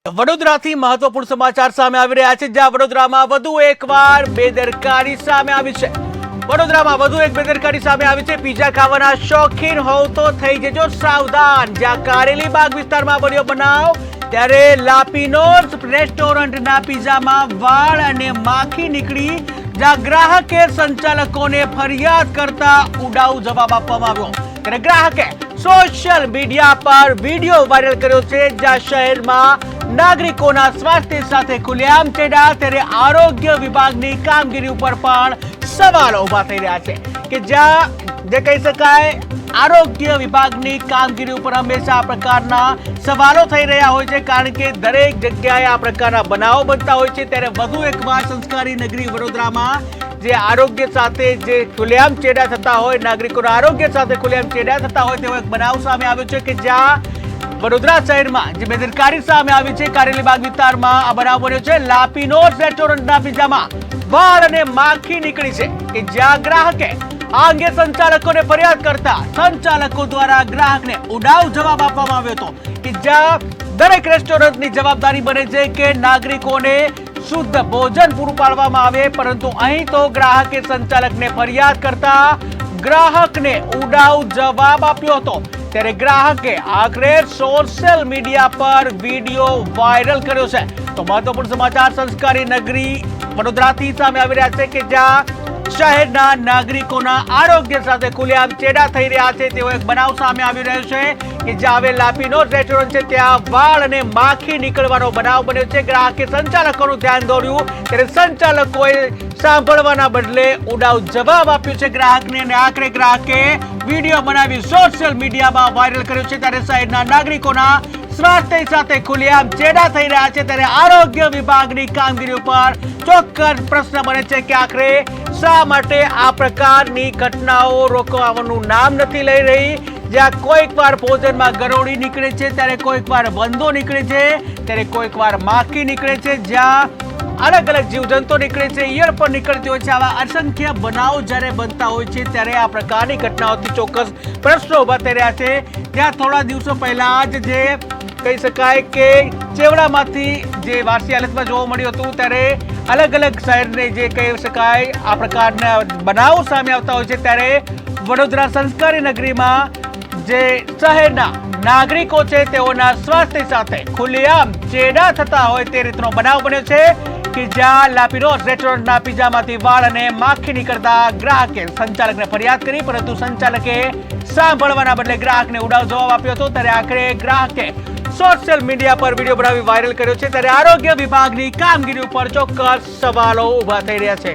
વડોદરાથી મહત્વપૂર્ણ સમાચાર સામે આવી રહ્યા છે, જ્યાં વડોદરામાં વધુ એકવાર બેદરકારી સામે આવી છે. વડોદરામાં વધુ એક બેદરકારી સામે આવી છે. પીઝા ખાવાના શોખીન હોવ તો થઈ જજો સાવધાન. જ્યાં કારેલીબાગ વિસ્તારમાં બન્યો બનાવ, ત્યારે લાપીનોસ રેસ્ટોરન્ટના પીઝામાં વાળ અને માખી નીકળી, જ્યાં ગ્રાહકે સંચાલકોને ફરિયાદ કરતા ઉડાઉ જવાબ આપવામાં આવ્યો. ત્યારે ગ્રાહકે સોશિયલ મીડિયા પર વિડીયો વાયરલ કર્યો છે, જ્યાં શહેરમાં નાગરિકોના સ્વાસ્થ્ય સાથે ખુલ્લેઆમ ચેડા. ત્યારે આરોગ્ય વિભાગની કામગીરી ઉપર પણ સવાલો ઉભા થઈ રહ્યા છે, કે જ્યાં જે કહી શકાય આરોગ્ય વિભાગની કામગીરી ઉપર હંમેશા આ પ્રકારના સવાલો થઈ રહ્યા હોય છે, કારણ કે દરેક જગ્યાએ આ પ્રકારના બનાવો બનતા હોય છે. ત્યારે વધુ એકવાર સંસ્કારી નગરી વડોદરામાં જે આરોગ્ય સાથે જે ખુલ્લેઆમ ચેડા થતા હોય, નાગરિકોના આરોગ્ય સાથે ખુલ્લેઆમ ચેડા થતા હોય તેવો એક બનાવ સામે આવ્યો છે, કે જ્યાં વડોદરા શહેરમાં જે બેદરકારી સામે આવી છે, કારેલીબાગ વિસ્તારમાં આ બનાવ બન્યો છે. લાપીનોસ રેસ્ટોરન્ટના પીઝામાં વાળ અને માખી નીકળી છે, કે જ્યાં ગ્રાહકે આ અંગે સંચાલકોને ફરિયાદ કરતા સંચાલકો દ્વારા ગ્રાહકને ઉડાઉ જવાબ આપવામાં આવ્યો હતો, કે જ્યાં દરેક રેસ્ટોરન્ટની જવાબદારી બને છે કે નાગરિકોને શુદ્ધ ભોજન પૂરું પાડવામાં આવે, પરંતુ અહીં તો ગ્રાહકે સંચાલકને ફરિયાદ કરતા ગ્રાહકને ઉડાઉ જવાબ આપ્યો હતો. ત્યારે ગ્રાહકે આખરે સોશિયલ મીડિયા પર વિડીયો વાયરલ કર્યો છે. તો મહત્વપૂર્ણ સમાચાર સંસ્કારી નગરી વડોદરાથી સામે આવી રહ્યા છે, કે જ્યાં શહેરના નાગરિકોના આરોગ્ય સાથે ખુલ્લેઆમ ચેડા થઈ રહ્યા છે તેવો એક બનાવ સામે આવી રહ્યો છે, કે જ્યાં હવે લાપીનોસ રેસ્ટોરન્ટ છે ત્યાં વાળ અને માખી નીકળવાનો બનાવ બન્યો છે. ગ્રાહકે સંચાલકોનું ધ્યાન દોર્યું, ત્યારે સંચાલકોએ સાંભળવાના બદલે ઉડાઉ જવાબ આપ્યો છે ગ્રાહકને, અને આખરે ગ્રાહકે વિડીયો બનાવી સોશિયલ મીડિયામાં વાયરલ કર્યો છે. ત્યારે શહેરના નાગરિકોના સ્વાસ્થ્ય સાથે ખુલ્લેઆમ ચેડા થઈ રહ્યા છે. ત્યારે આરોગ્ય વિભાગની કામગીરી ઉપર ચોક્કસ પ્રશ્ન બને છે, કે આખરે શા માટે આ પ્રકારની ઘટનાઓ રોકવાનું નામ નથી લઈ રહી. જ્યાં કોઈક વાર ભોજનમાં ગરોળી નીકળે છે, ત્યારે કોઈક વાર વંદો નીકળે છે, ત્યારે કોઈક વાર માખી નીકળે છે, જ્યાં અલગ અલગ જીવજંતુ નીકળે છે, ઈયળ પણ નીકળતી હોય છે. આવા અસંખ્ય બનાવો જ્યારે બનતા હોય છે, ત્યારે આ પ્રકારની ઘટનાઓથી ચોક્કસ પ્રશ્નો ઉભા થઈ રહ્યા છે. જ્યાં થોડા દિવસો પહેલા જ જે કહી શકાય કે ચેવડામાંથી જે વારસી હાલતમાં જોવા મળ્યું હતું, ત્યારે અલગ અલગ શહેરને જે કહી શકાય આ પ્રકારના બનાવો સામે આવતા હોય છે. ત્યારે વડોદરા સંસ્કારી નગરીમાં જે શહેરના નાગરિકો છે તેઓના સ્વાસ્થ્ય સાથે ખુલ્લેઆમ ચેડા થતા હોય તે રીતનો બનાવ બન્યો છે, કે જ્યાં લાપીનોસ રેસ્ટોરન્ટના પીઝામાંથી વાળ અને માખી નીકળતા ગ્રાહકે સંચાલકને ફરિયાદ કરી, પરંતુ સંચાલકે સાંભળવાના બદલે ગ્રાહકને ઉડાવ જવાબ આપ્યો હતો. ત્યારે આખરે ગ્રાહકે સોશિયલ મીડિયા પર વિડીયો બનાવી વાયરલ કર્યો છે. ત્યારે આરોગ્ય વિભાગની કામગીરી ઉપર ચોક્કસ સવાલો ઉભા થઈ રહ્યા છે.